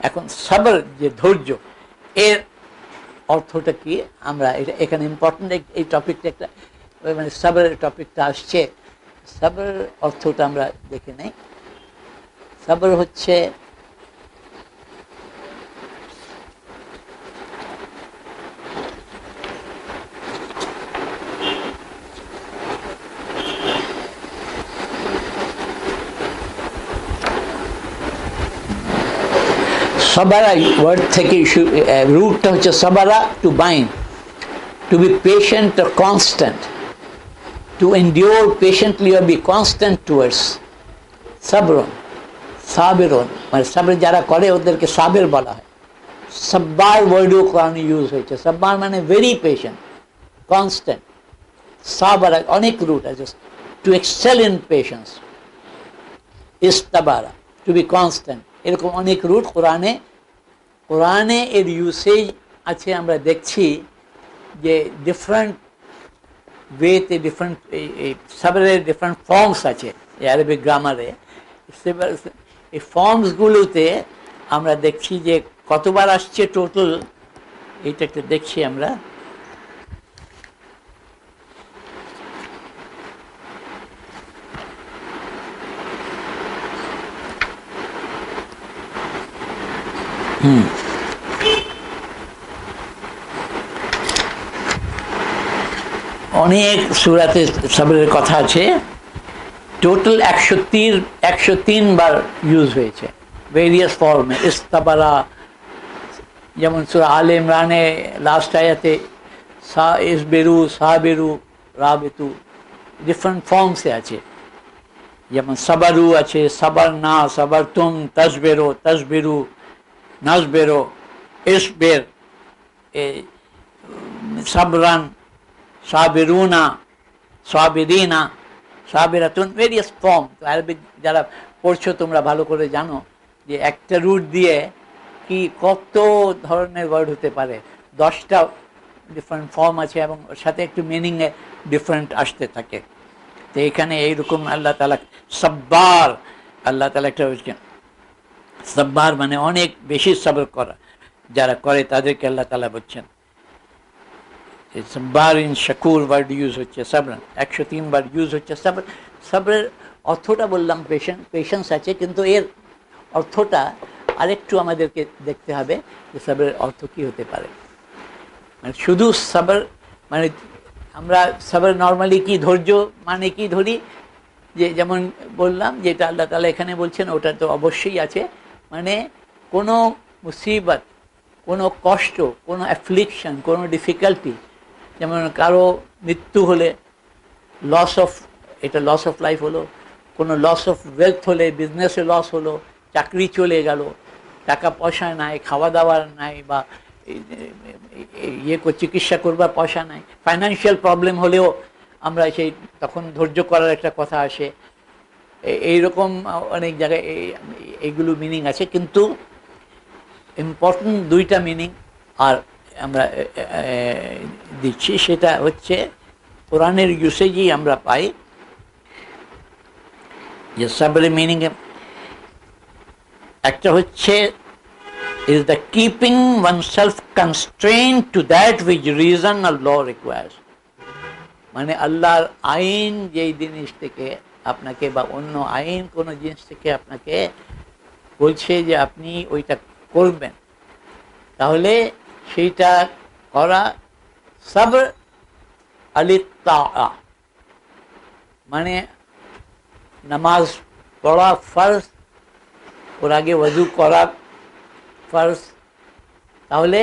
এখন সবর যে ধৈর্য, এর অর্থটা কি? আমরা এটা এখানে ইম্পর্টেন্ট এই টপিকটা একটা, মানে সবরের টপিকটা আসছে, সবরের অর্থটা আমরা দেখে নেই। সবর হচ্ছে সবারা ওয়ার্ড থেকে রুটটা হচ্ছে সবারা, to bind, to be patient or constant, to endure patiently or be constant towards. সাবরন, সাবেরন, মানে সাবর যারা করে ওদেরকে সাবের বলা হয়। সাব্বার ওয়ার্ডও কোরআনে ইউজ হয়েছে। সাব্বার মানে ভেরি পেশেন্ট, কনস্ট্যান্ট। সাবারা অনেক রুট আছে, টু এক্সেল ইন পেশেন্স। ইস্তাবারা, টু বি কনস্ট্যান্ট, এরকম অনেক রুট কোরআনে এর ইউসেজ আছে। আমরা দেখছি যে ডিফারেন্ট ওয়েতে ডিফারেন্ট এই সাবরের ডিফারেন্ট ফর্মস আছে আরবিক গ্রামারে। এই ফর্মসগুলোতে আমরা দেখছি যে কতবার আসছে টোটাল, এইটা একটা দেখছি আমরা। অনেক সূরাতে সবরের কথা আছে। টোটাল 103 বার ইউজ হয়েছে ভেরিয়াস ফর্মে। ইস্তাবারা, যেমন সূরা আলে ইমরানে লাস্ট আয়াতে সা ইসবেরু, সাবেরু, রাবেতু, ডিফারেন্ট ফর্মসে আছে। যেমন সাবারু আছে, সাবার না, সাবার তুম, তসবেরো, তসবেরু, নাসবেরো, ইসবের, সাবরান, সাবেরুনা, সাবেরিনা, সাবেরাতুন, ভেরিয়াস ফর্ম। আরবিক যারা পড়ছো তোমরা ভালো করে জানো যে একটা রুট দিয়ে কি কত ধরনের ওয়ার্ড হতে পারে। 10টা ডিফারেন্ট ফর্ম আছে এবং ওর সাথে একটু মিনিংয়ে ডিফারেন্ট আসতে থাকে। তো এখানে এইরকম আল্লাহ তাআলা সাব্বার, আল্লাহ তাআলা একটা সাব্বার মানে অনেক বেশি সবর করা, যারা করে তাদেরকে আল্লাহ তাআলা বলছেন। সাব্বার ইন শাকুর ওয়ার্ড ইউজ হচ্ছে সাবর, 103 বার ইউজ হচ্ছে সাবর। সাবরের অর্থটা বললাম পেশেন্স আছে, কিন্তু এর অর্থটা আরেকটু আমাদেরকে দেখতে হবে যে সাবরের অর্থ কী হতে পারে। মানে শুধু সাবর মানে আমরা সাবর নর্মালি কি ধৈর্য মানে কি ধরি, যে যেমন বললাম যেটা আল্লাহ তাআলা এখানে বলছেন ওটা তো অবশ্যই আছে। মানে কোনো মুসিবত, কোনো কষ্ট, কোনো অ্যাফ্লিকশন, কোনো ডিফিকাল্টি, যেমন কারো মৃত্যু হলে লস অফ, এটা লস অফ লাইফ হলো, কোনো লস অফ ওয়েলথ হলে, বিজনেসে লস হলো, চাকরি চলে গেল, টাকা পয়সা নাই, খাওয়া দাওয়ার নাই, বা চিকিৎসা করবার পয়সা নাই, ফাইন্যান্সিয়াল প্রবলেম হলেও আমরা সেই তখন ধৈর্য করার একটা কথা আসে। এইরকম অনেক জায়গায় এইগুলো মিনিং আছে, কিন্তু ইম্পর্টেন্ট দুইটা মিনিং আর আমরা দিচ্ছি। সেটা হচ্ছে কোরআনের ইউসেজই আমরা পাই যে সাবরের মিনিং একটা হচ্ছে is the keeping oneself constrained to that which reason or law requires. মানে আল্লাহর আইন যেই জিনিস থেকে আপনাকে, বা অন্য আইন কোনো জিনিস থেকে আপনাকে বলছে যে আপনি ওইটা করবেন, তাহলে সেইটা করা সবর আলিত্তাআ। মানে নামাজ পড়া ফরজ, ওর আগে ওযু করা ফরজ, তাহলে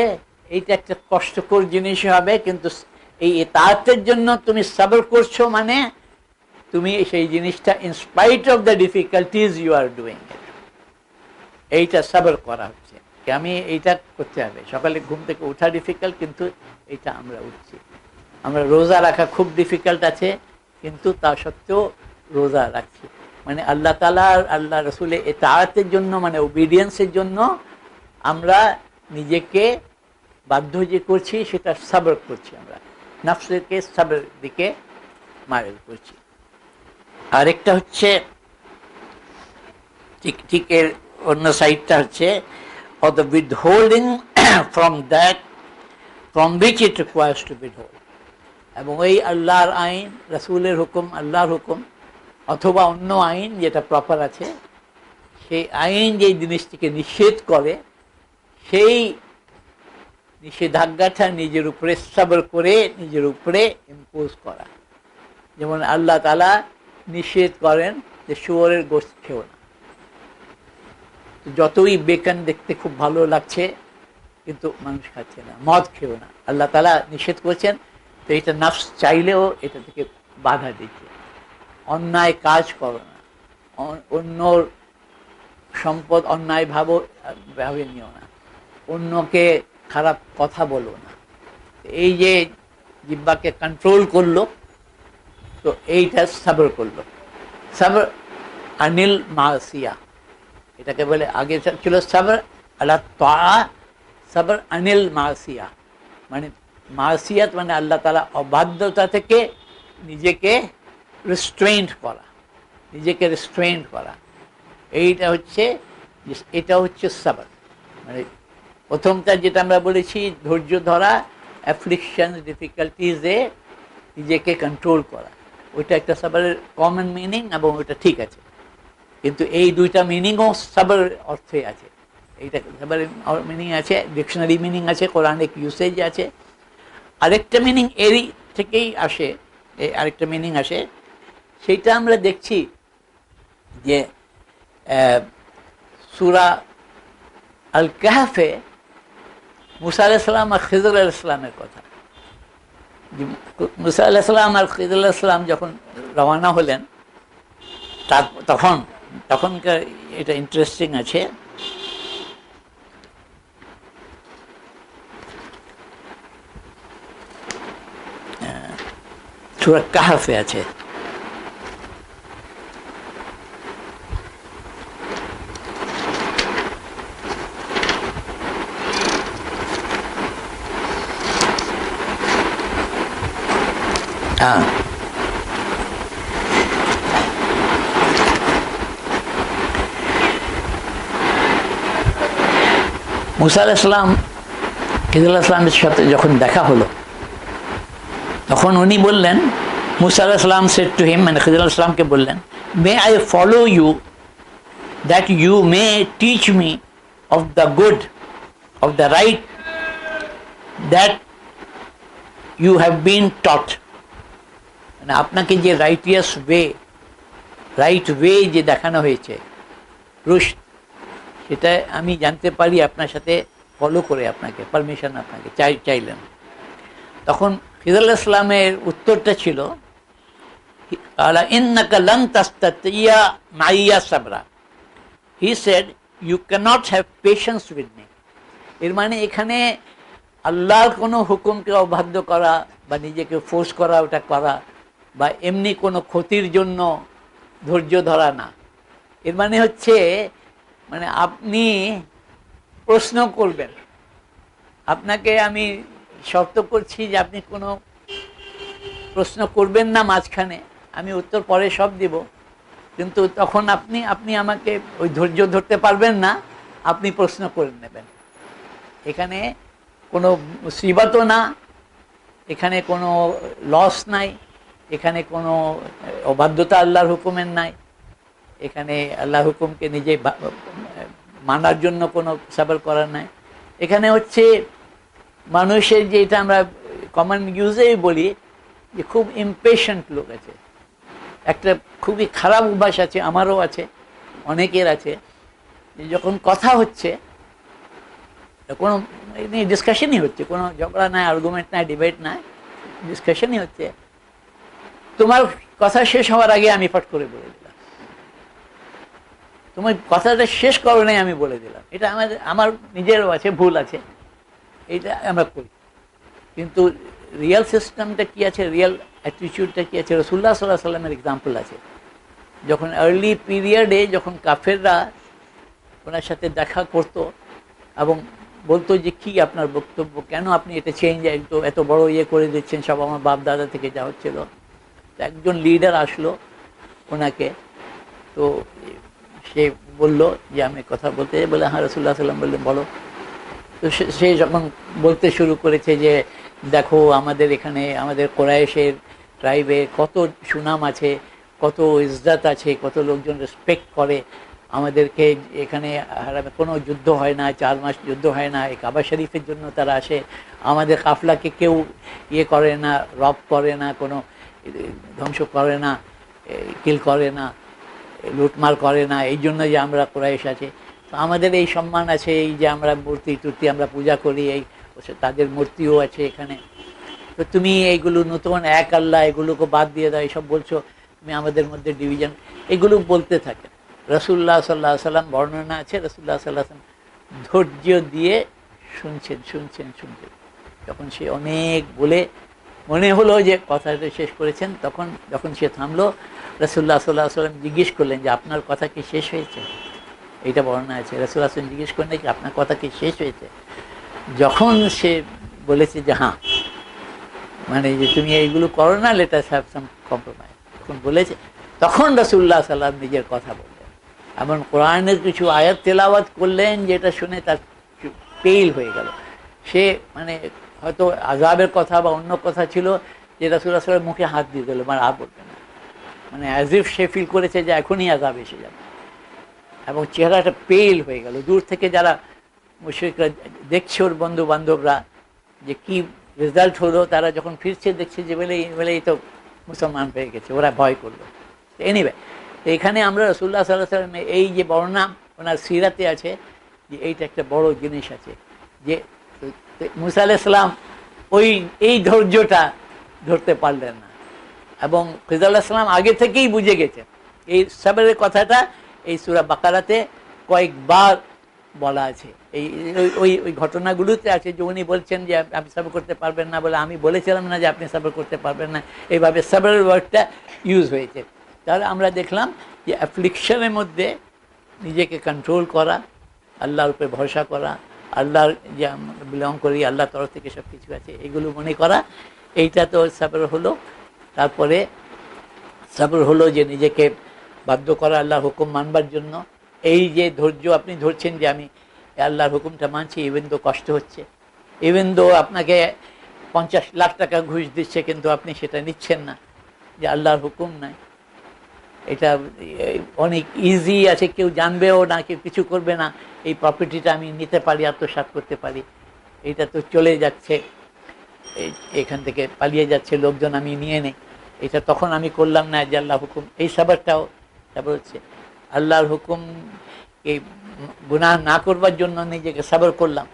এইটা একটা কষ্টকর জিনিস হবে, কিন্তু এই ইতাআতের জন্য তুমি সবর করছো, মানে তুমি সেই জিনিসটা in spite of the difficulties you are doing it, এইটা সবর করা হচ্ছে। আমি এইটা করতে হবে। সকালে ঘুম থেকে ওঠা ডিফিকাল্ট, কিন্তু এইটা আমরা উঠছি। আমরা রোজা রাখা খুব ডিফিকাল্ট আছে, কিন্তু তা সত্ত্বেও রোজা রাখছি। মানে আল্লাহ তাআলা, আল্লাহ রাসূলের ইতাআতের জন্য, মানে ওবিডিয়েন্সের জন্য আমরা নিজেকে বাধ্য যে করছি সেটা সবর করছি, আমরা নফসকে সবরের দিকে মাইল করছি। আরেকটা হচ্ছে ঠিক এর অন্য সাইডটা হচ্ছে or the withholding from that from which it requires to withhold. এবং এই আল্লাহর আইন, রাসূলের হুকুম, আল্লাহর হুকুম অথবা অন্য আইন যেটা প্রপার আছে, সেই আইন যেই জিনিসটিকে নিষেধ করে সেই নিষেধাজ্ঞাটা নিজের উপরে সবর করে নিজের উপরে ইম্পোজ করা। যেমন আল্লাহ তাআলা নিষেধ করেন যে শুয়োরের গোশত খেও না। যতই বেকন দেখতে খুব ভালো লাগছে কিন্তু মানুষ খাচ্ছে না। মদ খেও না, আল্লাহ তাআলা নিষেধ করেছেন, তো এটা নফস চাইলেও এটা থেকে বাধা দিচ্ছে। অন্যায় কাজ করো না, অন্যর সম্পদ অন্যায় ভাবে নিও না, অন্যকে খারাপ কথা বলো না। এই যে জিহ্বাকে কন্ট্রোল করলো, তো এইটা সবর করলো। সবর আনিল মাসিয়া, এটাকে বলে, আগে ছিল সবর আলা তাআ, সবর আনিল মাসিয়া, মানে মাসিয়াত মানে আল্লাহ তাআলা অবাধ্যতা থেকে নিজেকে রেস্ট্রেইন্ট করা, নিজেকে রেস্ট্রেইন্ট করা। এটা হচ্ছে সবর। মানে প্রথমটা যেটা আমরা বলেছি ধৈর্য ধরা, অ্যাফ্লিকশন ডিফিকাল্টিজে নিজেকে কন্ট্রোল করা, ওইটা একটা সবরের কমন মিনিং এবং ওইটা ঠিক আছে। কিন্তু এই দুইটা মিনিংও সবর অর্থে আছে। এইটা সবরের মিনিং আছে, ডিকশনারি মিনিং আছে, কোরআনিক ইউসেজ আছে। আরেকটা মিনিং এরই থেকেই আসে, আরেকটা মিনিং আসে, সেইটা আমরা দেখছি যে সূরা আল কাহফে মুসা আলাইহিস সালাম আর খিজর আলাইহিস সালামের কথা। মুসা আলাইহিস সালাম আর খিজর আলাইহিস সালাম যখন রওনা হলেন, তখনকার এটা ইন্টারেস্টিং আছে। সূরা কাহফে আছে, মুসা আলাইহিস সালাম খিজর আলাইহিস সালামের সাথে যখন দেখা হলো, তখন উনি বললেন, মুসা আলাইহিস সালাম said to him, মানে খিজর আলাইহিস সালামকে বললেন, may I follow you that you may teach me of the good, of the right that you have been taught. মানে আপনাকে যে রাইট ওয়ে যে দেখানো হয়েছে, রুশদ, সেটা আমি জানতে পারি আপনার সাথে ফলো করে, আপনাকে পারমিশন আপনাকে চাইলেন। তখন খিজর আলাইহিস সালামের উত্তরটা ছিল, আলা ইন্নাকা লান তাস্তাতিয়া মাইয়া সাবরা। He said, you cannot have patience with me. এর মানে এখানে আল্লাহর কোনো হুকুমকে অবাধ্য করা বা নিজেকে ফোর্স করা, ওটা করা, বা এমনি কোনো ক্ষতির জন্য ধৈর্য ধরা না। এর মানে হচ্ছে, মানে আপনি প্রশ্ন করবেন, আপনাকে আমি শর্ত করছি যে আপনি কোনো প্রশ্ন করবেন না মাঝখানে, আমি উত্তর পরে সব দিব, কিন্তু তখন আপনি আমাকে ওই ধৈর্য ধরতে পারবেন না, আপনি প্রশ্ন করে নেবেন। এখানে কোনো মুসিবতও না, এখানে কোনো লস নাই, এখানে কোনো অবাধ্যতা আল্লাহর হুকুমের নাই, এখানে আল্লাহর হুকুমকে নিজে মানার জন্য কোনো সবর করার নাই। এখানে হচ্ছে মানুষের, যেটা আমরা কমন ইউজেই বলি, যে খুব ইমপেশেন্ট লোক আছে। একটা খুবই খারাপ অভ্যাস আছে, আমারও আছে, অনেকের আছে, যে যখন কথা হচ্ছে, কোনো ডিসকাশনই হচ্ছে, কোনো ঝগড়া নাই, আর্গুমেন্ট নাই, ডিবেট নাই, ডিসকাশনই হচ্ছে, তোমার কথা শেষ হওয়ার আগে আমি ফট করে বলে দিলাম, তোমার কথাটা শেষ করো নাই, আমি বলে দিলাম। এটা আমার নিজেরও আছে, ভুল আছে, এটা আমরা করি। কিন্তু রিয়েল সিস্টেমটা কি আছে, রিয়েল অ্যাটিটিউডটা কি আছে? রাসূলুল্লাহ সাল্লাল্লাহু আলাইহি ওয়াসাল্লামের এক্সাম্পল আছে। যখন আর্লি পিরিয়ডে যখন কাফেররা ওনার সাথে দেখা করতো এবং বলতো যে কি আপনার বক্তব্য, কেন আপনি এটা চেঞ্জ এত বড় ইয়ে করে দিচ্ছেন, সব আমার বাপ দাদা থেকে যা হচ্ছিল। তো একজন লিডার আসলো ওনাকে, তো সে বলল যে আমি কথা বলতে বলে, হ্যাঁ। রাসূলুল্লাহ সাল্লাম বললেন বলো। তো সে যখন বলতে শুরু করেছে যে দেখো আমাদের এখানে আমাদের কোরাইশের ট্রাইবে কত সুনাম আছে, কত ইজ্জত আছে, কত লোকজন রেসপেক্ট করে আমাদেরকে। এখানে হারামে কোনো যুদ্ধ হয় না, 4 মাস যুদ্ধ হয় না, এই কাবা শরীফের জন্য তারা আসে। আমাদের কাফলাকে কেউ ইয়ে করে না, রব করে না, কোনো ধ্বংস করে না, কিল করে না, লুটমার করে না। এই জন্য যে আমরা কোরাইশ আছে, তো আমাদের এই সম্মান আছে, এই যে আমরা মূর্তি টুর্তি আমরা পূজা করি, এই তাদের মূর্তিও আছে এখানে। তো তুমি এইগুলো নতুন এক আল্লাহ এগুলোকে বাদ দিয়ে দাও, এইসব বলছো, তুমি আমাদের মধ্যে ডিভিশন, এগুলো বলতে থাকে। রাসূলুল্লাহ সাল্লাল্লাহু আলাইহি ওয়াসাল্লাম বর্ণনা আছে, রাসূলুল্লাহ সাল্লাল্লাহু আলাইহি ওয়াসাল্লাম ধৈর্য দিয়ে শুনছেন। যখন সে অনেক বলে মনে হলো যে কথাটা শেষ করেছেন, যখন সে থামলো, রাসূলুল্লাহ সাল্লাল্লাহু আলাইহি ওয়াসাল্লাম জিজ্ঞেস করলেন যে আপনার কথা কি শেষ হয়েছে? এইটা বর্ণনা আছে, রাসূলুল্লাহ সাল্লাল্লাহু আলাইহি ওয়াসাল্লাম জিজ্ঞেস করলেন যে আপনার কথা কি শেষ হয়েছে? যখন সে বলেছে যে হ্যাঁ, মানে যে তুমি এইগুলো করো না, let us have some compromise, যখন বলেছে, তখন রাসূলুল্লাহ সাল্লাল্লাহু আলাইহি ওয়াসাল্লাম নিজের কথা বললেন। এমন কোরআনের কিছু আয়াত তেলাওয়াত করলেন যেটা শুনে তার পেইল হয়ে গেল। সে মানে হয়তো আযাবের কথা বা অন্য কথা ছিল, যে রাসূলুল্লাহ সাল্লাল্লাহু আলাইহি ওয়াসাল্লাম মুখে হাত দিয়ে দিল, মানে আর বলবে না, মানে অ্যাজ ইফ সে ফিল করেছে যে এখনই আযাব এসে যাবে, এবং চেহারাটা পেইল হয়ে গেল। দূর থেকে যারা মুশরিকরা দেখছে, ওর বন্ধু বান্ধবরা, যে কি রেজাল্ট হলো, তারা যখন ফিরছে দেখছে যে বলেই তো মুসলমান হয়ে গেছে, ওরা ভয় করলো। এনিওয়ে, তো এখানে আমরা রাসূলুল্লাহ সাল্লাল্লাহু আলাইহি ওয়াসাল্লাম এই যে বর্ণনা ওনার সিরাতে আছে, যে এইটা একটা বড় জিনিস আছে, যে মুসা আলাইহিস সালাম এই ধৈর্যটা ধরতে পারলেন না, এবং খিযর আলাইহিস সালাম আগে থেকেই বুঝে গেছেন। এই সাবরের কথাটা এই সূরা বাকারাতে কয়েকবার বলা আছে, এই ওই ঘটনাগুলোতে আছে, যে উনি বলছেন যে আপনি সাবর করতে পারবেন না, বলে আমি বলেছিলাম না যে আপনি সাবর করতে পারবেন না, এইভাবে সাবরের ওয়ার্ডটা ইউজ হয়েছে। তাহলে আমরা দেখলাম যে অ্যাফ্লিকশনের মধ্যে নিজেকে কন্ট্রোল করা, আল্লাহর উপরে ভরসা করা, আল্লাহর যে বিলং করি, আল্লাহর তরফ থেকে সব কিছু আছে, এগুলো মনে করা, এইটা তো সাবর হলো। তারপরে সাবর হলো যে নিজেকে বাধ্য করা আল্লাহর হুকুম মানবার জন্য। এই যে ধৈর্য আপনি ধরছেন যে আমি আল্লাহর হুকুমটা মানছি, ইভেন দো কষ্ট হচ্ছে, ইভেন দো আপনাকে 50 লাখ টাকা ঘুষ দিচ্ছে, কিন্তু আপনি সেটা নিচ্ছেন না, যে আল্লাহর হুকুম নাই, এটা অনেক ইজি আছে, কেউ জানবেও না, কেউ কিছু করবে না, এই প্রপার্টিটা আমি নিতে পারি, আত্মসাৎ করতে পারি, এটা তো চলে যাচ্ছে, এখান থেকে পালিয়ে যাচ্ছে লোকজন, আমি নিয়ে নেই, এটা তখন আমি করলাম না, যে আল্লাহ হুকুম। এই সাবরটাও সাবর হচ্ছে আল্লাহর হুকুম, এই গুনাহ না করবার জন্য নিজেকে সাবর করলাম,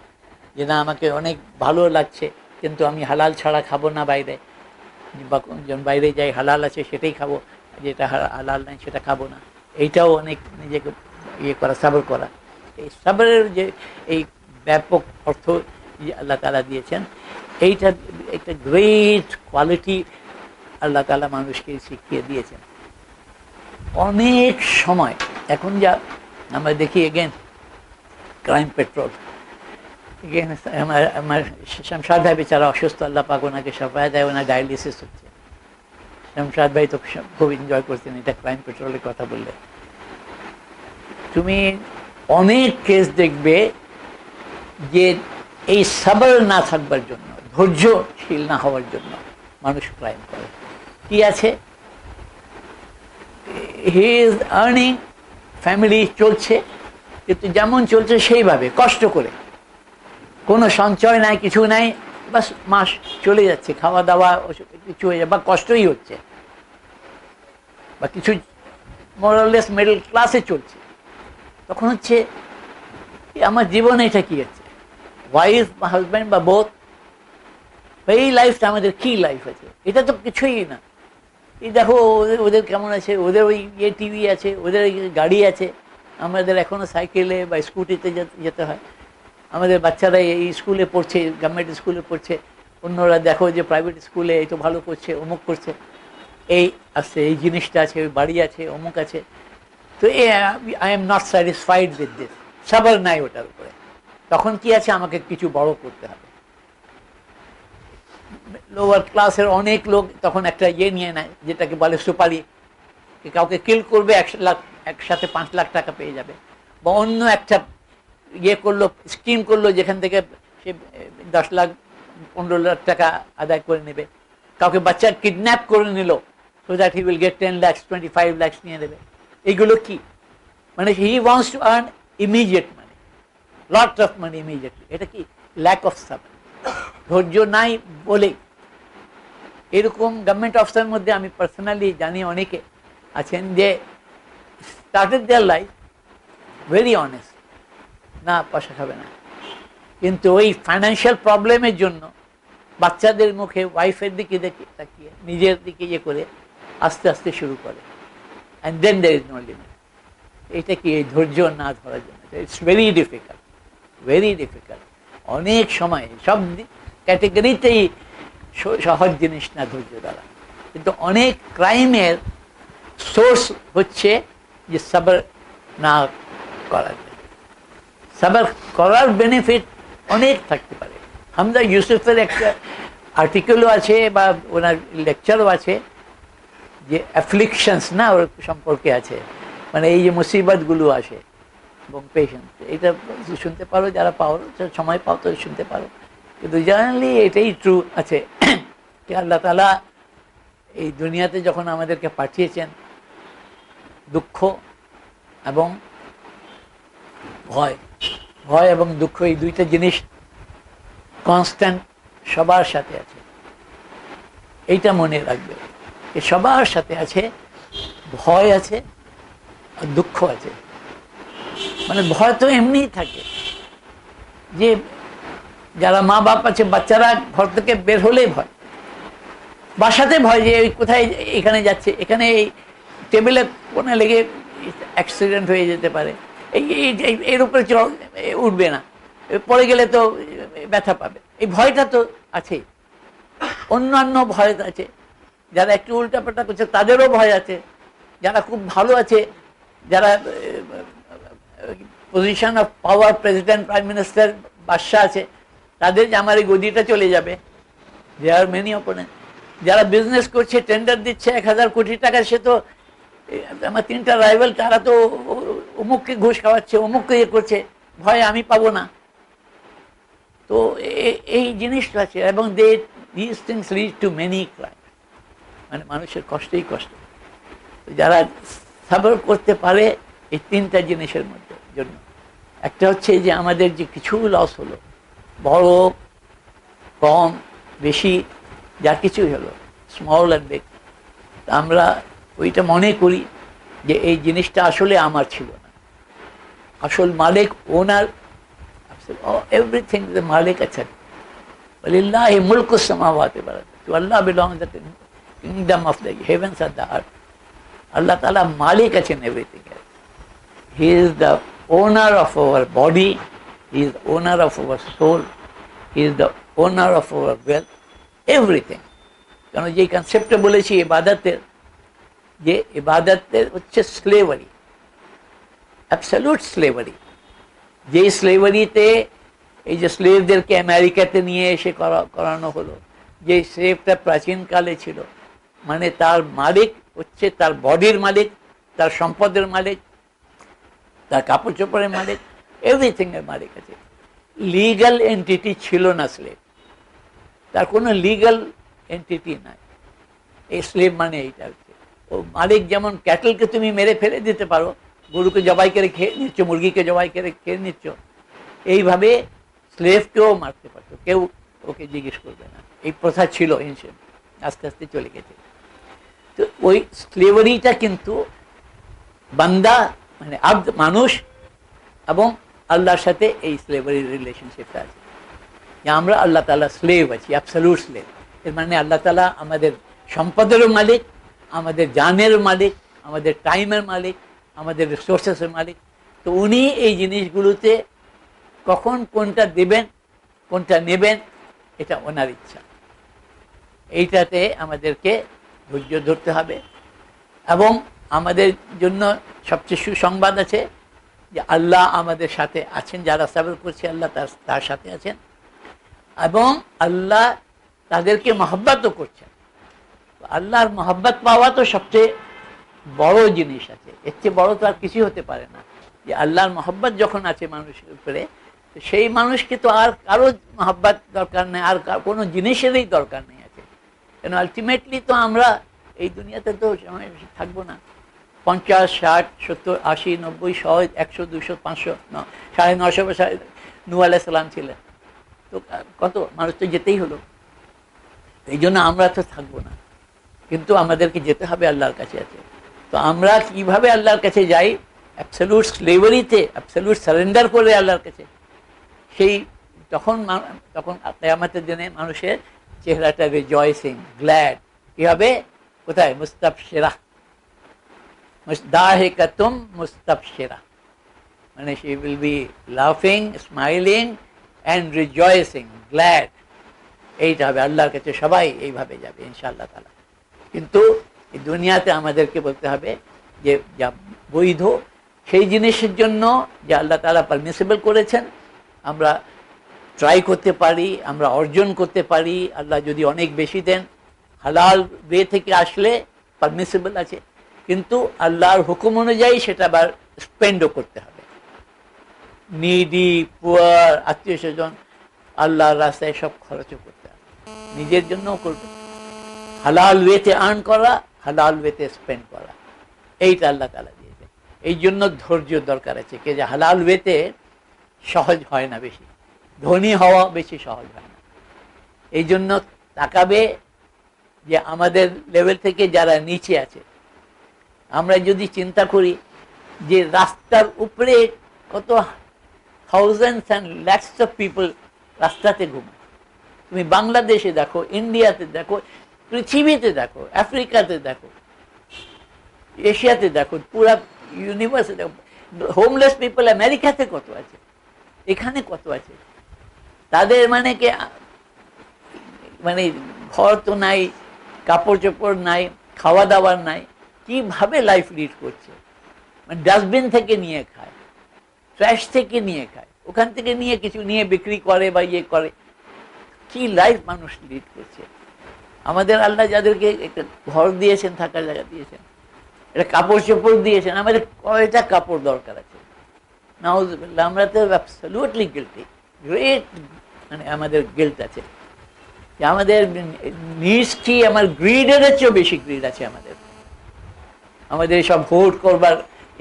যে না আমাকে অনেক ভালো লাগছে, কিন্তু আমি হালাল ছাড়া খাবো না বাইরে, বা যখন বাইরে যাই হালাল আছে সেটাই খাবো, যেটা হালাল নাই সেটা খাবো না। এইটাও অনেক নিজেকে ইয়ে করা, সাবর করা। এই সাবরের যে এই ব্যাপক অর্থ আল্লাহ তাআলা দিয়েছেন, এইটা একটা গ্রেট কোয়ালিটি আল্লাহ তাআলা মানুষকে শিখিয়ে দিয়েছেন। অনেক সময় এখন যা আমরা দেখি, এগেন ক্রাইম পেট্রোল, এগেন আমার শামশাদ ভাই বেচারা অসুস্থ, আল্লাহ পাক ওনাকে সাফায়া দেয়, ওনার ডায়ালিসিস হচ্ছে। শামশাদ ভাই তো খুব এনজয় করতেন এটা ক্রাইম পেট্রোলের কথা বললে। তুমি অনেক কেস দেখবে যে এই সাবর না থাকবার জন্য, ধৈর্যশীল না হওয়ার জন্য মানুষ ক্রাইম করে। কি আছে, হি ইজ আর্নিং, ফ্যামিলি চলছে, কিন্তু যেমন চলছে সেইভাবে কষ্ট করে, কোনো সঞ্চয় নাই, কিছু নাই, বাস মাস চলে যাচ্ছে, খাওয়া দাওয়া কিছু হয়ে যায়, বা কষ্টই হচ্ছে, বা কিছু মোরালেস মিডল ক্লাসে চলছে। তখন হচ্ছে আমার জীবনে এটা কি আছে, ওয়াইফ বা হাজব্যান্ড বা বোথ, এই লাইফটা আমাদের কি লাইফ আছে, এটা তো কিছুই না। এই দেখো ওদের কেমন আছে, ওদের ওই টিভি আছে, ওদের ওই গাড়ি আছে, আমাদের এখনো সাইকেলে বা স্কুটিতে যেতে হয়। আমাদের বাচ্চারা এই স্কুলে পড়ছে, গভর্নমেন্ট স্কুলে পড়ছে, অন্যরা দেখো যে প্রাইভেট স্কুলে এই তো ভালো করছে, অমুক করছে, এই আছে, এই জিনিসটা আছে, ওই বাড়ি আছে, অমুক আছে। তো I am not satisfied with this, সাবর নাই ওটার উপরে। তখন কি আছে, আমাকে কিছু বড় করতে হবে। লোয়ার ক্লাসের অনেক লোক তখন একটা ইয়ে নিয়ে নেয়, যেটাকে বলে সুপারি, কাউকে কিল করবে, একসাথে 5 লাখ টাকা পেয়ে যাবে, বা অন্য একটা ইয়ে করলো, স্কিম করলো যেখান থেকে সে 10 লাখ 15 লাখ টাকা আদায় করে নেবে, কাউকে বাচ্চা কিডন্যাপ করে নিল so that he will get 10 lakh 25 lakh নিয়ে নেবে। এইগুলো কি মানে he wants to earn immediate money, lot of money immediately. এটা কি ল্যাক অফ সাবর, ধৈর্য নাই বলেই। এরকম গভর্নমেন্ট অফিসারের মধ্যে আমি পার্সোনালি জানি অনেকে আছেন যে started their life very honest, না পয়সা খাবে না, কিন্তু ওই ফাইন্যান্সিয়াল প্রবলেমের জন্য বাচ্চাদের মুখে ওয়াইফের দিকে দেখে তাকিয়ে নিজের দিকে ইয়ে করে আস্তে আস্তে শুরু করে, and then there is no limit. এটা কি এই ধৈর্য না ধরার জন্য, it's very difficult, very difficult. অনেক সময় সব ক্যাটেগরিতেই সহজ জিনিস না ধৈর্য ধরা, কিন্তু অনেক ক্রাইমের সোর্স হচ্ছে যে সাবর না করার। সাবর করার বেনিফিট অনেক থাকতে পারে। হামজা ইউসুফের একটা আর্টিকেলও আছে বা ওনার লেকচারও আছে যে অ্যাফ্লিকশনস না ওর সম্পর্কে আছে, মানে এই যে মুসিবতগুলো আসে এবং পেশেন্স, এটা শুনতে পারো যারা পাও, সময় পাও তো শুনতে পারো। কিন্তু জেনারেলি এটাই ট্রু আছে যে আল্লাহ তাআলা এই দুনিয়াতে যখন আমাদেরকে পাঠিয়েছেন, দুঃখ এবং ভয়, ভয় এবং দুঃখ এই দুইটা জিনিস কনস্ট্যান্ট সবার সাথে আছে। এইটা মনে রাখবে যে সবার সাথে আছে, ভয় আছে আর দুঃখ আছে। মানে ভয় তো এমনিই থাকে, যে যারা মা বাপ আছে বাচ্চারা ঘর থেকে বের হলেই ভয়, বাসাতে ভয় যে কোথায় এখানে যাচ্ছে, এখানে এই টেবিলে কোণে লেগে অ্যাক্সিডেন্ট হয়ে যেতে পারে, এর উপরে উঠবে না, পড়ে গেলে তো ব্যথা পাবে, এই ভয়টা তো আছেই। অন্যান্য ভয় আছে, যারা একটু উল্টাপাল্টা করছে তাদেরও ভয় আছে, যারা খুব ভালো আছে, যারা position of power, president, prime minister, বাদশাহ আছে, তাদের যে আমার এই গদিটা চলে যাবে, দে আর মেনি অপোনেন্ট। যারা বিজনেস করছে, টেন্ডার দিচ্ছে 1000 কোটি টাকা, সে তো আমার 3টা রাইভাল, তারা তো অমুককে ঘুষ খাওয়াচ্ছে, অমুককে ইয়ে করছে, ভয় আমি পাবো না। তো এই জিনিসটা আছে, এবং this things lead to many crime, মানে মানুষের কষ্টই কষ্ট। যারা সাবর করতে পারে এই 3টা জিনিসের মধ্যে জন্য, একটা হচ্ছে যে আমাদের যে কিছু লস হলো, বড় কম বেশি যা কিছুই হলো, স্মল অ্যান্ড বিগ, আমরা ওইটা মনে করি যে এই জিনিসটা আসলে আমার ছিল না, আসল মালিক, ওনার, এভরিথিং দ্য মালিক আছেন। লিল্লাহি মুলকুস সামাওয়াতি ওয়াল আরদ, to Allah belongs the kingdom of the heavens and the earth. Allah তাআলা মালিক আছেন এভরিথিং এর। He is the owner of our body, he is owner of our soul, he is the owner of our wealth, everything. কেন যে কনসেপ্টটা বলেছি ইবাদতের, যে ইবাদতের হচ্ছে স্লেভারি, অ্যাবসলিউট স্লেভারি। যে স্লেভারিতে এই যে স্লেভদেরকে আমেরিকাতে নিয়ে এসে করানো হলো, যে স্লেভটা প্রাচীনকালে ছিল, মানে তার মালিক হচ্ছে তার বডির মালিক, তার সম্পদের মালিক, তার কাপড় চোপড়ের মালিক, এভরিথিং এর মালিক আছে। লিগাল এন্টিটি ছিল না স্লেভ, তার কোনো লিগাল এন্টিটি নাই। এই স্লেভ মানে এইটা হচ্ছে, ও মালিক যেমন ক্যাটলকে তুমি মেরে ফেলে দিতে পারো, গরুকে জবাই করে খেয়ে নিচ্ছ, মুরগিকে জবাই করে খেয়ে নিচ্ছ, এইভাবে স্লেভকেও মারতে পারতো, কেউ ওকে জিজ্ঞেস করবে না। এই প্রথা ছিল এনশিয়েন্ট, আস্তে আস্তে চলে গেছে। তো ওই স্লেভারিটা কিন্তু বান্দা মানে আব্দ, মানুষ এবং আল্লাহর সাথে এই স্লেভারির রিলেশনশিপটা আছে, যে আমরা আল্লাহ তাআলা স্লেভ আছি, অ্যাবসলিউট স্লেভ। এর মানে আল্লাহ তাআলা আমাদের সম্পদেরও মালিক, আমাদের জানের মালিক, আমাদের টাইমের মালিক, আমাদের রিসোর্সেসের মালিক। তো উনি এই জিনিসগুলোতে কখন কোনটা দেবেন, কোনটা নেবেন, এটা ওনার ইচ্ছা। এইটাতে আমাদেরকে ধৈর্য ধরতে হবে। এবং আমাদের জন্য সবচেয়ে সুসংবাদ আছে যে আল্লাহ আমাদের সাথে আছেন, যারা সাবর করছে আল্লাহ তার সাথে আছেন, এবং আল্লাহ তাদেরকে মহব্বতও করছেন। আল্লাহর মহব্বত পাওয়া তো সবচেয়ে বড় জিনিস আছে, এর চেয়ে বড় তো আর কিছু হতে পারে না। যে আল্লাহর মহব্বত যখন আছে মানুষের উপরে, সেই মানুষকে তো আর কারো মহব্বত দরকার নেই, আর কোনো জিনিসেরই দরকার নেই আছে। কেন আলটিমেটলি তো আমরা এই দুনিয়াতে তো সময় বেশি থাকবো না। 50, 60, 70, 80, 90, 100, 100, 200, 500, 950 বছর নূহ আলাইহিস সালাম ছিলেন। তো কত মানুষ তো যেতেই হলো, এই জন্য আমরা তো থাকবো না, কিন্তু আমাদেরকে যেতে হবে আল্লাহর কাছে আছে। তো আমরা কিভাবে আল্লাহর কাছে যাই? অ্যাবসলিউট স্লেভারিতে, অ্যাবসলিউট সারেন্ডার করে আল্লাহর কাছে। সেই তখন কিয়ামতের দিনে মানুষের চেহারাটা রিজয়সিং, গ্ল্যাড কি হবে? কোথায়? মুস্তাবশিরা, দাহিকাতুম মুস্তাবশিরা, মানে she will be laughing, smiling and rejoicing, glad। এইটা হবে আল্লাহর কাছে, সবাই এইভাবে যাবে ইনশাআল্লাহ তাআলা। কিন্তু এই দুনিয়াতে আমাদেরকে বলতে হবে যে যা বৈধ সেই জিনিসের জন্য যে আল্লাহ তাআলা পারমিসিবল করেছেন, আমরা ট্রাই করতে পারি, আমরা অর্জন করতে পারি। আল্লাহ যদি অনেক বেশি দেন, হালাল ওয়ে থেকে আসলে পারমিসিবল আছে, কিন্তু আল্লাহর হুকুম অনুযায়ী সেটা আবার স্পেন্ডও করতে হবে। নিডি, পুয়ার, আত্মীয় স্বজন, আল্লাহর রাস্তায় সব খরচও করতে হবে, নিজের জন্যও করবে। হালাল ওয়েতে আর্ন করা, হালাল ওয়েতে স্পেন্ড করা, এইটা আল্লাহ তাআলা দিয়েছে। এই জন্য ধৈর্য দরকার আছে, কে যে হালাল ওয়েতে সহজ হয় না, বেশি ধনী হওয়া বেশি সহজ হয় না। এই জন্য তাকাবে যে আমাদের লেভেল থেকে যারা নিচে আছে, আমরা যদি চিন্তা করি যে রাস্তার উপরে কত thousands and lakhs of people রাস্তাতে ঘুমায়। তুমি বাংলাদেশে দেখো, ইন্ডিয়াতে দেখো, পৃথিবীতে দেখো, আফ্রিকাতে দেখো, এশিয়াতে দেখো, পুরা ইউনিভার্সে দেখো। হোমলেস পিপল আমেরিকাতে কত আছে, এখানে কত আছে। তাদের মানে কে, মানে ঘর তো নাই, কাপড় চোপড় নাই, খাওয়া দাওয়ার নাই, কিভাবে লাইফ লিড করছে। মানে ডাস্টবিন থেকে নিয়ে খায়, ট্র্যাশ থেকে নিয়ে খায়, ওখান থেকে নিয়ে কিছু নিয়ে বিক্রি করে বা ইয়ে করে, কি লাইফ মানুষ লিড করছে। আমাদের আল্লাহ যাদেরকে একটা ঘর দিয়েছেন, থাকার জায়গা দিয়েছেন, একটা কাপড় চোপড় দিয়েছেন, আমাদের কয়টা কাপড় দরকার আছে? নাউজুবিল্লাহ, আমরা তো অ্যাবসলিউটলি গিল্টি, গ্রেট, মানে আমাদের গিল্ট আছে যে আমাদের নিডস কি, আমার গ্রিডের চেয়েও বেশি গ্রিড আছে আমাদের। আমাদের সব হোট করবার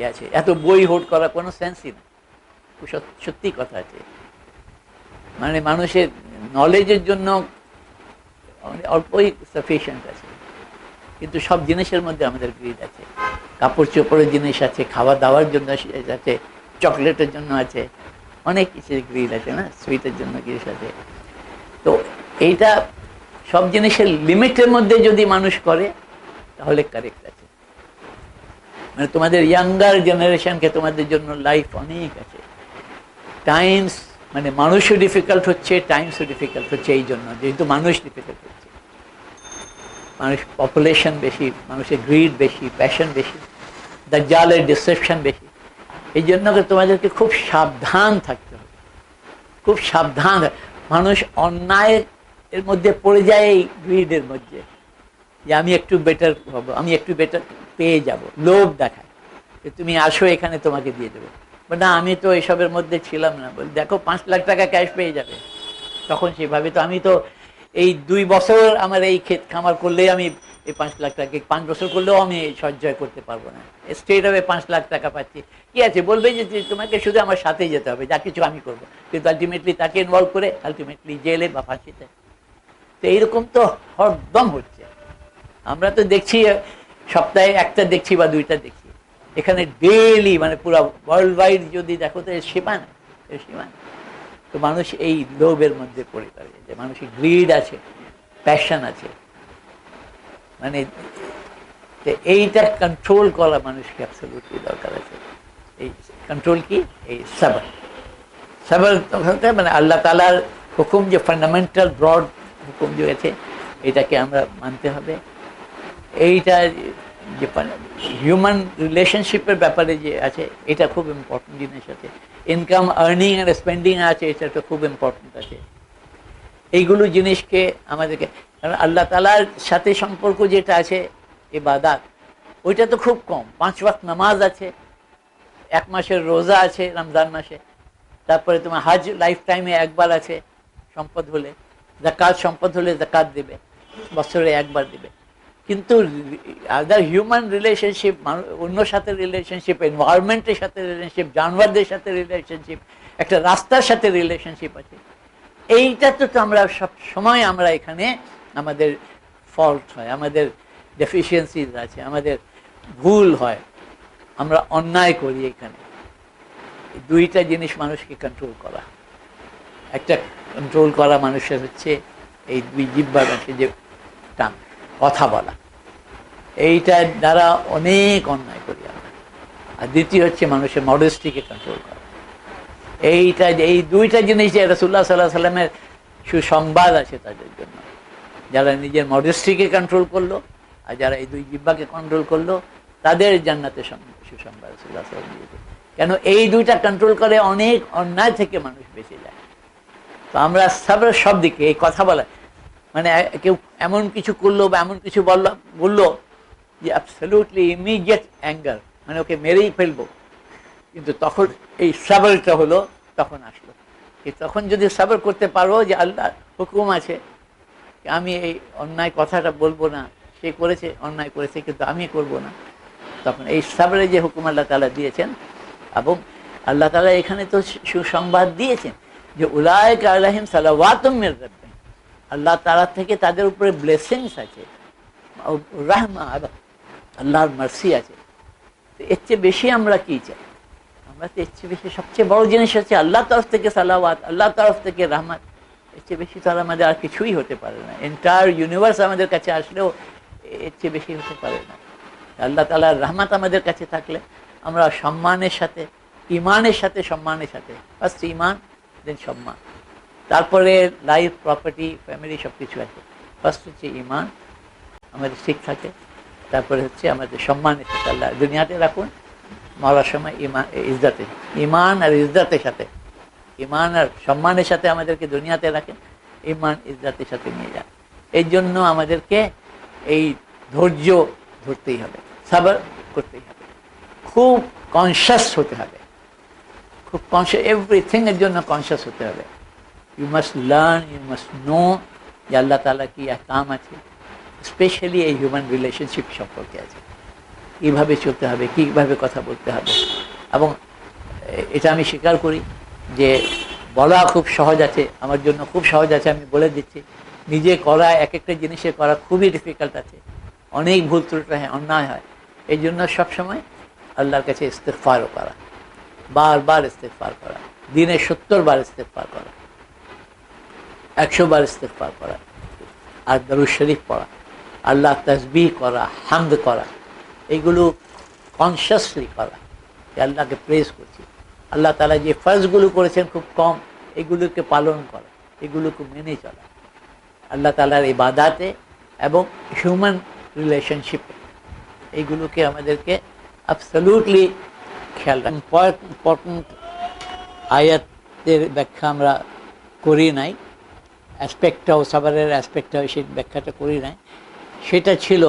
আছে, এত বই হোট করার কোনো সেন্সই না, সত্যি কথা আছে। মানে মানুষের নলেজের জন্য অল্পই সাফিসিয়েন্ট আছে, কিন্তু সব জিনিসের মধ্যে আমাদের গ্রিড আছে। কাপড় চোপড়ের জিনিস আছে, খাওয়া দাওয়ার জন্য আছে, চকলেটের জন্য আছে, অনেক কিছুর গ্রিড আছে না, সুইটের জন্য জিনিস আছে। তো এইটা সব জিনিসের লিমিটের মধ্যে যদি মানুষ করে তাহলে কারেক্ট আছে। মানে তোমাদের ইয়াঙ্গার জেনারেশনকে, তোমাদের জন্য লাইফ অনেক আছে। টাইমস, মানে মানুষও ডিফিকাল্ট হচ্ছে, টাইমসও ডিফিকাল্ট হচ্ছে, এই জন্য যেহেতু মানুষ ডিফিকাল্ট হচ্ছে, মানুষ পপুলেশন বেশি, মানুষের গ্রিড বেশি, প্যাশন বেশি, দাজ্জালের ডিসেপশন বেশি। এই জন্য তোমাদেরকে খুব সাবধান থাকতে হবে, খুব সাবধান। মানুষ অন্যায় এর মধ্যে পড়ে যায়, এই গ্রিডের মধ্যে, যে আমি একটু বেটার হবো, আমি একটু বেটার পেয়ে যাব, লোভ দেখায় যে তুমি আসো এখানে তোমাকে দিয়ে দেবো। না, আমি তো এসবের মধ্যে ছিলাম না, বল দেখো 5 লাখ টাকা ক্যাশ পেয়ে যাবে। তখন সেভাবে তো আমি তো এই 2 বছর আমার এই ক্ষেত খামার করলেই আমি এই 5 লাখ টাকা, 5 বছর করলেও আমি সঞ্চয় করতে পারবো না। স্টেট হবে 5 লাখ টাকা পাচ্ছি, কি আছে, বলবে যে তোমাকে শুধু আমার সাথেই যেতে হবে, যা কিছু আমি করবো, কিন্তু আলটিমেটলি তাকে ইনভলভ করে আলটিমেটলি জেলে বা ফাঁসিতে। তো এইরকম তো হরদম হচ্ছে। আমরা তো দেখছি সপ্তাহে 1টা দেখছি বা 2টা দেখছি, এখানে ডেইলি, মানে পুরো ওয়ার্ল্ড ওয়াইড যদি দেখো তো সীমা না, সীমা। তো মানুষ এই লোভের মধ্যে পড়ে পারে, যে মানুষের গ্রিড আছে, প্যাশন আছে, মানে এইটা কন্ট্রোল করা মানুষকে অ্যাবসলিউটলি দরকার আছে। এই কন্ট্রোল কি? এই সাবর। সাবর মানে আল্লাহ তাআলার হুকুম, যে ফান্ডামেন্টাল ব্রড হুকুম যে আছে, এটাকে আমরা মানতে হবে। এইটা যে হিউম্যান রিলেশনশিপের ব্যাপারে যে আছে, এটা খুব ইম্পর্টেন্ট জিনিস আছে। ইনকাম, আর্নিং আর স্পেন্ডিং আছে, এটা তো খুব ইম্পর্টেন্ট আছে। এইগুলো জিনিসকে আমাদেরকে, কারণ আল্লাহ তাআলার সাথে সম্পর্ক যেটা আছে ইবাদত, ওইটা তো খুব কম। 5 ওয়াক্ত নামাজ আছে, 1 মাসের রোজা আছে রমজান মাসে, তারপরে তোমার হজ লাইফ টাইমে একবার আছে সম্পদ হলে, জাকাত সম্পদ হলে জাকাত দিবে, বছরে একবার দিবে। কিন্তু আদার হিউম্যান রিলেশনশিপ, অন্যর সাথে রিলেশনশিপ, এনভায়রনমেন্টের সাথে রিলেশনশিপ, জানোয়ারদের সাথে রিলেশনশিপ, একটা রাস্তার সাথে রিলেশনশিপ আছে। এইটা তো আমরা সব সময় আমরা এখানে আমাদের ফল্ট হয়, আমাদের ডেফিসিয়েন্সিজ আছে, আমাদের ভুল হয়, আমরা অন্যায় করি। এখানে দুইটা জিনিস মানুষকে কন্ট্রোল করা। একটা কন্ট্রোল করা মানুষের হচ্ছে এই দুই জিহ্বার আছে, যে টান, কথা বলা, এইটার দ্বারা অনেক অন্যায় করি আমরা। আর দ্বিতীয় হচ্ছে মানুষের মডেস্টিকে কন্ট্রোল করা। এই দুইটা জিনিস যে রাসূলুল্লাহ সাল্লাল্লাহু আলাইহি ওয়াসাল্লামের সুসংবাদ আছে তাদের জন্য, যারা নিজের মডেস্টিকে কন্ট্রোল করলো আর যারা এই দুই জিহ্বাকে কন্ট্রোল করলো, তাদের জান্নাতের সুসংবাদ রাসূলুল্লাহ সাল্লাল্লাহু আলাইহি ওয়াসাল্লাম দিয়েছে। কেন এই দুইটা কন্ট্রোল করে অনেক অন্যায় থেকে মানুষ বেঁচে যায়। তো আমরা সবর সব দিকে এই কথা বলা, মানে কেউ এমন কিছু করলো বা এমন কিছু বললো যে অ্যাবসলিউটলি ইমিডিয়েট অ্যাঙ্গার, মানে ওকে মেরেই ফেলবো, কিন্তু তখন এই সবরটা হলো, তখন আসলো। তখন যদি সবর করতে পারো যে আল্লাহ হুকুম আছে, আমি এই অন্যায় কথাটা বলবো না, সে করেছে অন্যায় করেছে কিন্তু আমি করব না, তখন এই সবরে যে হুকুম আল্লাহ তাআলা দিয়েছেন, এবং আল্লাহ তাআলা এখানে তো সুসংবাদ দিয়েছেন যে উলাইকা আলাইহিম সালাওয়াতুম মির রাব্বিহিম, আল্লাহ তাআলা থেকে তাদের উপরে ব্লেসিংস আছে, রাহমা, আল্লাহর মার্সি আছে। তো এর চেয়ে বেশি আমরা কি চাই? আমরা তো এর চেয়ে বেশি, সবচেয়ে বড় জিনিস হচ্ছে আল্লাহর তরফ থেকে সালাওয়াত, আল্লাহর তরফ থেকে রহমত। এর চেয়ে বেশি তো আমাদের আর কিছুই হতে পারে না। এন্টায়ার ইউনিভার্স আমাদের কাছে আসলেও এর চেয়ে বেশি হতে পারে না। আল্লাহ তাআলার রহমত আমাদের কাছে থাকলে আমরা সম্মানের সাথে, ইমানের সাথে, সম্মানের সাথে, ফার্স্ট ইমান দেন সম্মান, তারপরে লাইফ, প্রপার্টি, ফ্যামিলি সব কিছু আছে। ফার্স্ট হচ্ছে ইমান আমাদের ঠিক থাকে, তারপরে হচ্ছে আমাদের সম্মানের সাথে আল্লাহ দুনিয়াতে রাখুন, মরার সময় ইজ্জতে, ইমান আর ইজ্জতের সাথে, ইমান আর সম্মানের সাথে আমাদেরকে দুনিয়াতে রাখেন, ইমান ইজ্জতের সাথে নিয়ে যান। এই জন্য আমাদেরকে এই ধৈর্য ধরতেই হবে, সবর করতেই হবে, খুব কনসিয়াস হতে হবে, খুব কনসিয়াস, এভরিথিং এর জন্য কনসিয়াস হতে হবে। You must learn, you must know যে আল্লাহ তাআলা কি আহকাম আছে, স্পেশালি এই হিউম্যান রিলেশনশিপ সম্পর্কে আছে, কীভাবে চলতে হবে, কীভাবে কথা বলতে হবে। এবং এটা আমি স্বীকার করি যে বলা খুব সহজ আছে, আমার জন্য খুব সহজ আছে, আমি বলে দিচ্ছি। নিজে করা, এক একটা জিনিসে করা খুবই ডিফিকাল্ট আছে, অনেক ভুল ত্রুটি হয়, অন্যায় হয়। এই জন্য সবসময় আল্লাহর কাছে ইস্তেগফারও করা, বারবার ইস্তেগফার করা, দিনে 70 বার ইস্তেগফার করা, 100 বার ইস্তেগফার করা, আর দরুদ শরীফ পড়া, আল্লাহ তাসবিহ করা, হামদ করা, এইগুলো কনসিয়াসলি করা, যে আল্লাহকে প্রেজ করছি। আল্লাহ তাআলা যে ফরজগুলো করেছেন খুব কম, এগুলোকে পালন করা, এগুলোকে মেনে চলা, আল্লাহ তাআলার ইবাদাতে এবং হিউম্যান রিলেশনশিপে, এইগুলোকে আমাদেরকে অ্যাবসলিউটলি খেয়াল রাখা। ইম্পর্টেন্ট আয়াতের ব্যাখ্যা আমরা করি নাই, অ্যাসপেক্টটাও, সাবরের অ্যাসপেক্টটাও, সেই ব্যাখ্যাটা করি নাই। সেটা ছিল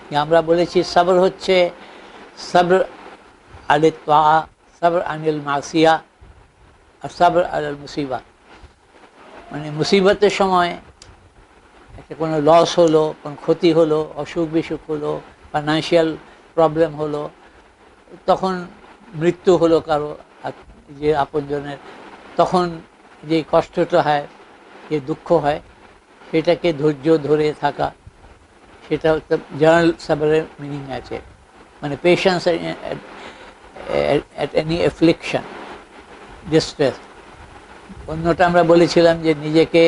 যে আমরা বলেছি সবর হচ্ছে সবর আলে তা, সবর আনিল মাসিয়া, আর সবর আল মুসিবা। মানে মুসিবতের সময় একটা কোনো লস হলো, কোনো ক্ষতি হলো, অসুখ বিসুখ হলো, ফাইন্যান্সিয়াল প্রবলেম হলো, তখন মৃত্যু হলো কারো যে আপনজনের, তখন যে কষ্টটা হয়, যে দুঃখ হয়, সেটাকে ধৈর্য ধরে থাকা, সেটা হচ্ছে জেনারেল সাবরের মিনিং আছে, মানে পেশেন্স অ্যাট এনি অ্যাফ্লিকশন, ডিস্ট্রেস। অন্যটা আমরা বলেছিলাম যে নিজেকে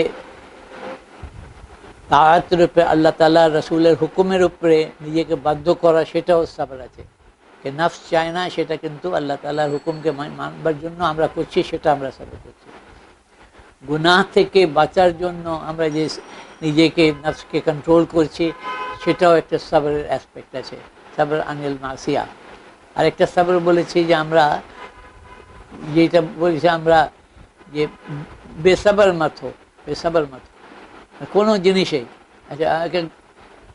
তাআতের উপরে, আল্লাহ তাআলা রাসূলের হুকুমের উপরে নিজেকে বাধ্য করা, সেটাও সাবর আছে। যে নফস চায় না, সেটা কিন্তু আল্লাহ তাআলার হুকুমকে মানবার জন্য আমরা করছি, সেটা আমরা সাবর করছি। গুনাহ থেকে বাঁচার জন্য আমরা যে নিজেকে, নফসকে কন্ট্রোল করছি, সেটাও একটা সাবরের অ্যাসপেক্ট আছে, সাবর আনিল মাসিয়া। আরেকটা সাবর বলেছি যে আমরা যেটা বলেছি, আমরা যে বেসাবর মাথো, কোনো জিনিসেই, আচ্ছা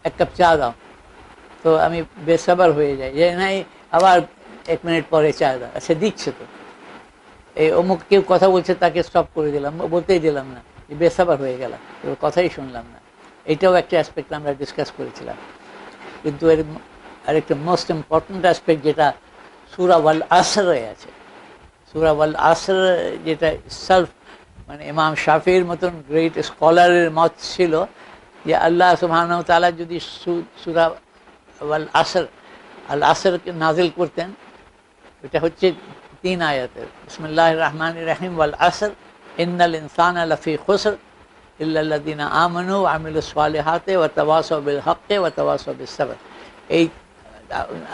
এক কাপ চা দাও, তো আমি বেসাবার হয়ে যাই যে নাই আবার 1 মিনিট পরে চায় দাও, আচ্ছা দিচ্ছে তো, এই অমুক কেউ কথা বলছে তাকে স্টপ করে দিলাম, বলতেই দিলাম না, বেসাবার হয়ে গেলাম, কথাই শুনলাম না। এটাও একটা অ্যাসপেক্ট আমরা ডিসকাস করেছিলাম। কিন্তু এর আরেকটা মোস্ট ইম্পর্ট্যান্ট অ্যাসপেক্ট যেটা সূরা ওয়াল আসরে আছে, সূরা ওয়াল আসর যেটা সেলফ মানে ইমাম শাফির মতন গ্রেট স্কলারের মত ছিল যে আল্লাহ সুবহানাহু ওয়া তাআলা যদি সূরা ওয়াল আসর আল আসরকে নাজিল করতেন, এটা হচ্ছে 3 আয়াতের, বিসমিল্লাহির রহমানির রহিম ওয়াল আসর ইন্নাল ইনসানা লাফি খুসর ইল্লাল্লাযিনা আমানু ওয়া আমিলুস সালিহাতি ওয়া তাওয়াসাউ বিল হক্কি ওয়া তাওয়াসাউ বিস সাবর। এই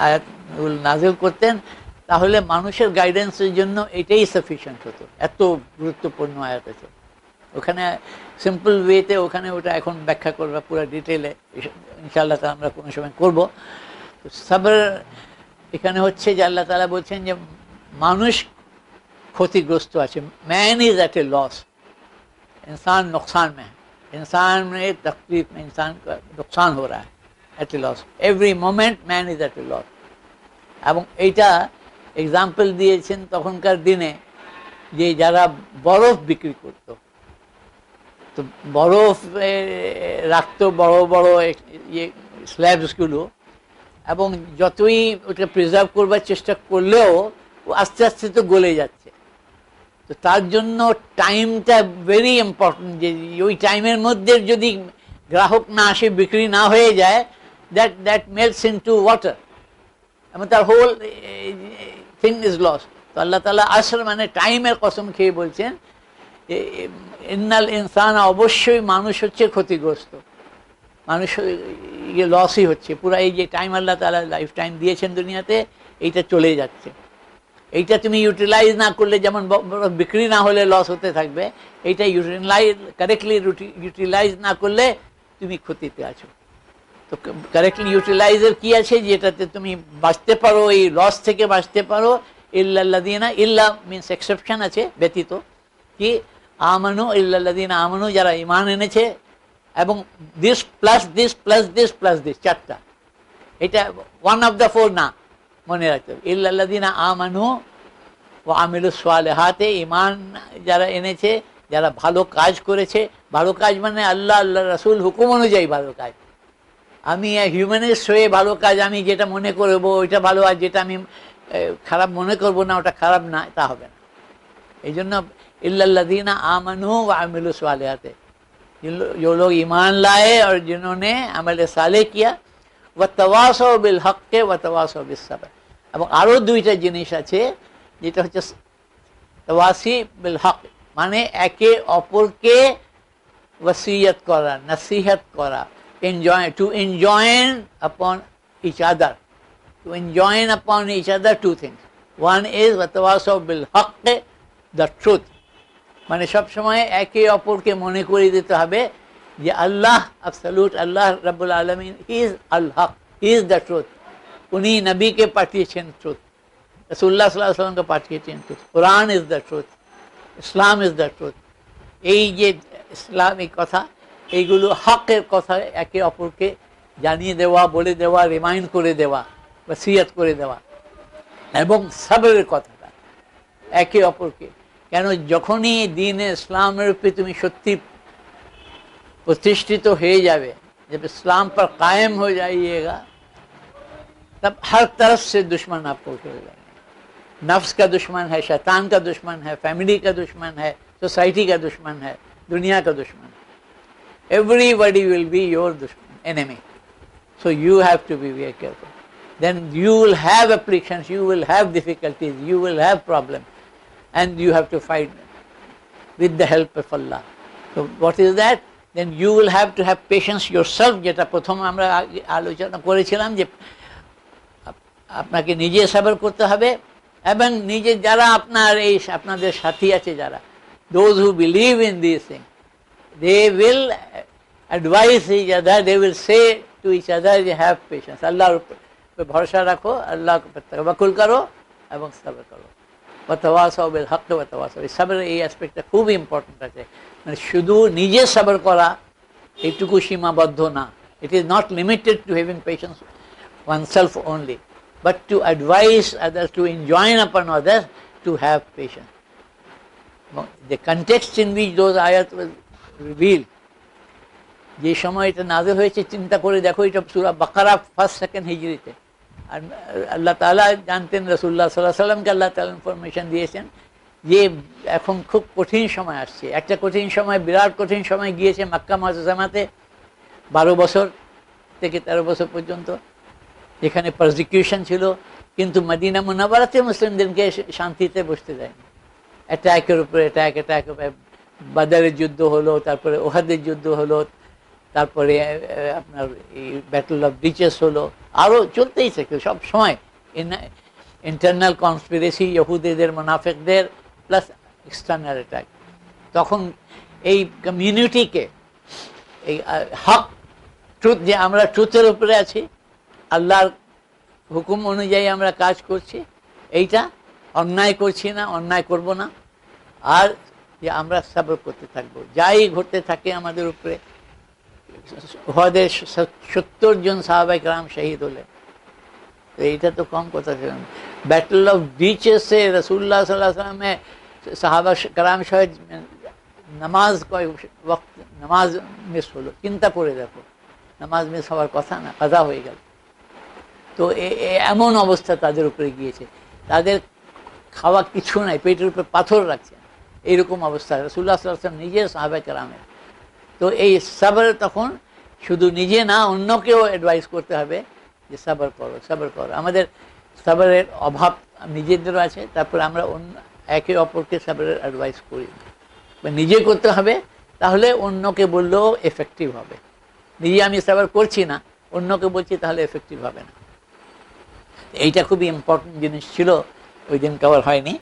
আয়াতগুলো নাজিল করতেন, তাহলে মানুষের গাইডেন্সের জন্য এটাই সাফিসিয়েন্ট হতো। এত গুরুত্বপূর্ণ আয়াত আছে ওখানে, সিম্পল ওয়েতে ওখানে ওটা এখন ব্যাখ্যা করবা পুরো ডিটেলে ইনশাআল্লাহ তাআলা আমরা কোনো সময় করব। তো সবর এখানে হচ্ছে যে আল্লাহ তাআলা বলছেন যে মানুষ ক্ষতিগ্রস্ত আছে, man is at a loss, इंसान नुकसान में है, इंसान में तकलीफ में इंसान का नुकसान हो रहा है, at a loss, every moment man is at a loss. এবং এইটা এক্সাম্পল দিয়েছেন তখনকার দিনে যে যারা বরফ বিক্রি করত, তো বরফ রাখতো বড় বড় ইয়ে স্ল্যাবসগুলো, এবং যতই ওটা প্রিজার্ভ করবার চেষ্টা করলেও আস্তে আস্তে তো গলে যাচ্ছে। তো তার জন্য টাইমটা ভেরি ইম্পর্টেন্ট, যে ওই টাইমের মধ্যে যদি গ্রাহক না আসে, বিক্রি না হয়ে যায়, দ্যাট মেল্টস ইনটু ওয়াটার এবং তার হোল থিং ইজ লস। তো আল্লাহ তাআলা আসর মানে টাইমের কসম খেয়ে বলছেন ইন্নাল ইনসান, অবশ্যই মানুষ হচ্ছে ক্ষতিগ্রস্ত, মানুষ লসই হচ্ছে পুরো। এই যে টাইম আল্লাহ তাআলা লাইফ টাইম দিয়েছেন দুনিয়াতে, এইটা চলে যাচ্ছে, এইটা তুমি ইউটিলাইজ না করলে, যেমন বিক্রি না হলে লস হতে থাকবে, এইটা কারেক্টলি ইউটিলাইজ না করলে তুমি ক্ষতিতে আছো। তো কারেক্টলি ইউটিলাইজের কি আছে, যেটাতে তুমি বাঁচতে পারো, এই লস থেকে বাঁচতে পারো। ইল্লাল্লাযিনা, ইল্লা মিনস এক্সেপশন আছে, ব্যতীত, কি আমানু, ইল্লাল্লাযিনা আমানু, যারা ঈমান এনেছে, এবং this plus this plus this plus this, 4টা, এটা 1 অফ দ্য 4 না, মনে রাখতে হবে। ইল্লাল্লাযিনা আমানু ওয়া আমিলুস সালিহাতি, ঈমান যারা এনেছে, যারা ভালো কাজ করেছে, ভালো কাজ মানে আল্লাহ আল্লাহ রাসূল হুকুম অনুযায়ী ভালো কাজ। আমি হিউম্যানিস্ট হয়ে ভালো কাজ আমি যেটা মনে করবো ওইটা ভালো, আর যেটা আমি খারাপ মনে করবো না ওটা খারাপ না, তা হবে না। এই জন্য इल्लल्लज़ीना आमनू व अमिलु सालिहात, जो लोग ईमान लाए और जिन्होंने अमल साले किया, व तवासौ बिल हक़ व तवासौ बिस सब्र। এবং আরও 2টা জিনিস আছে, যেটা হচ্ছে তাওয়াসি বিল হক, মানে একে অপরকে ওয়াসিয়ত করা, নসিহত করা, টু এনজয়েন আপন ইচ আদার, টু এনজয়েন আপন each other 2 things. One is ওয়া তাওয়াসৌ বিল হক, দ্য ট্রুথ, মানে সবসময় একে অপরকে মনে করে দিতে হবে যে আল্লাহ অ্যাবসলিউট, আল্লাহ রাব্বুল আলামিন, হি ইজ আল হক, হি ইজ দ্য ট্রুথ। উনি নবীকে পাঠিয়েছেন ট্রুথ, রাসূলুল্লাহ সাল্লাল্লাহু আলাইহি ওয়াসাল্লামকে পাঠিয়েছেন truth, Quran is the truth, Islam is the truth. এই যে ইসলামিক কথা, এইগুলো হকের কথা, একে অপরকে জানিয়ে দেওয়া, বলে দেওয়া, রিমাইন্ড করে দেওয়া, ওয়াসিয়াত করে দেওয়া। এবং সবরের কথাটা একে অপরকে, কেন যখনই দ্বীন ইসলামের উপরে তুমি সত্যি प्रतिष्ठित हो जावे, जब इस्लाम पर कायम हो जाइएगा, तब हर तरफ से दुश्मन आपको घेर लेंगे। नफ्स का दुश्मन है, शैतान का दुश्मन है, फैमिली का दुश्मन है, सोसाइटी का दुश्मन है, दुनिया का दुश्मन है। Everybody will be your दुश्मन, enemy. So you have to be very careful. Then you will have afflictions, you will have difficulties, you will have problems, and you have to fight with the help of Allah. So what is that? Then you will have to have patience yourself, যেটা প্রথম আমরা আলোচনা করেছিলাম, যে আপনাকে নিজে সবর করতে হবে, এবং নিজে যারা আপনার এই আপনাদের সাথী আছে, যারা those who believe in these things, they will advise each other, they will say to each other, you have patience, আল্লাহর উপর ভরসা রাখো, আল্লাহর উপর তাওয়াক্কুল করো এবং সবর করো। ওয়া তাওয়াসাউ বিল হক ওয়া তাওয়াসাউ বিস সাবর, এই অ্যাসপেক্টটা খুব ইম্পর্টেন্ট আছে। মানে শুধু নিজে সবর করা এইটুকু সীমাবদ্ধ না, it is not limited two having patience oneself only, but to advise others, to enjoin upon others to have patience. The context in which those ayat was revealed, যে সময় এটা নাযিল হয়েছে, চিন্তা করে দেখো, এটা সূরা বাকারা ফার্স্ট সেকেন্ড হিজরিতে। আর আল্লাহ তাআলা জানতেন, রাসূলুল্লাহ সাল্লাল্লাহু আলাইহি ওয়াসাল্লামকে আল্লাহ তাআলা ইনফরমেশন দিয়েছেন যে এখন খুব কঠিন সময় আসছে। একটা কঠিন সময়, বিরাট কঠিন সময় গিয়েছে মক্কা মুআজ্জামাতে 12 বছর থেকে 13 বছর পর্যন্ত, যেখানে পারসিকিউশন ছিল, কিন্তু মদিনা মুনাওয়ারাতে মুসলিমদেরকে শান্তিতে বসতে দেয়নি। অ্যাটাকের উপরে অ্যাটাক, বাদারের যুদ্ধ হলো, তারপরে ওহাদের যুদ্ধ হলো, তারপরে আপনার এই ব্যাটল অফ ব্রিচেস হলো, আরও চলতেই থাকে সব সময়। ইন্টারনাল কনস্পিরেসি, ইহুদিদের, মুনাফিকদের, প্লাস এক্সটার্নাল অ্যাটাক। তখন এই কমিউনিটিকে এই হক, ট্রুথ, যে আমরা ট্রুথের উপরে আছি, আল্লাহর হুকুম অনুযায়ী আমরা কাজ করছি, এইটা অন্যায় করছি না, অন্যায় করব না, আর যে আমরা সবর করতে থাকবো, যাই ঘটতে থাকে আমাদের উপরে। উহুদের 70 জন সাহাবায়ে কেরাম শহীদ হলেন, তো এইটা তো কম কথা ছিল না। ব্যাটল অফ ব্রিচেসে রাসূলুল্লাহ সাল্লাল্লাহু আলাইহি ওয়াসাল্লামে সাহাবা কেরাম সহিত নামাজ, কয়েক ওয়াক্ত নামাজ মিস হলো, চিন্তা করে দেখো, নামাজ মিস হওয়ার কথা না, কাজা হয়ে গেল। তো এমন অবস্থা তাদের উপরে গিয়েছে, তাদের খাওয়া কিছু নাই, পেটের উপরে পাথর রাখছে, এইরকম অবস্থা রাসূলুল্লাহ সাল্লাল্লাহু আলাইহি ওয়াসাল্লাম নিজের, সাহাবা কেরামের। তো এই সবর তখন শুধু নিজে না, অন্যকেও অ্যাডভাইস করতে হবে যে সবর করো, সবর করো। আমাদের সবরের অভাব নিজেদেরও আছে, তারপরে আমরা একে অপরকে সবরের অ্যাডভাইস করি, নিজে করতে হবে, তাহলে অন্যকে বললেও এফেক্টিভ হবে। নিজে আমি সবর করছি না, অন্যকে বলছি, তাহলে এফেক্টিভ হবে না। এইটা খুবই ইম্পর্টেন্ট জিনিস ছিল, ওই দিন কভার হয়নি।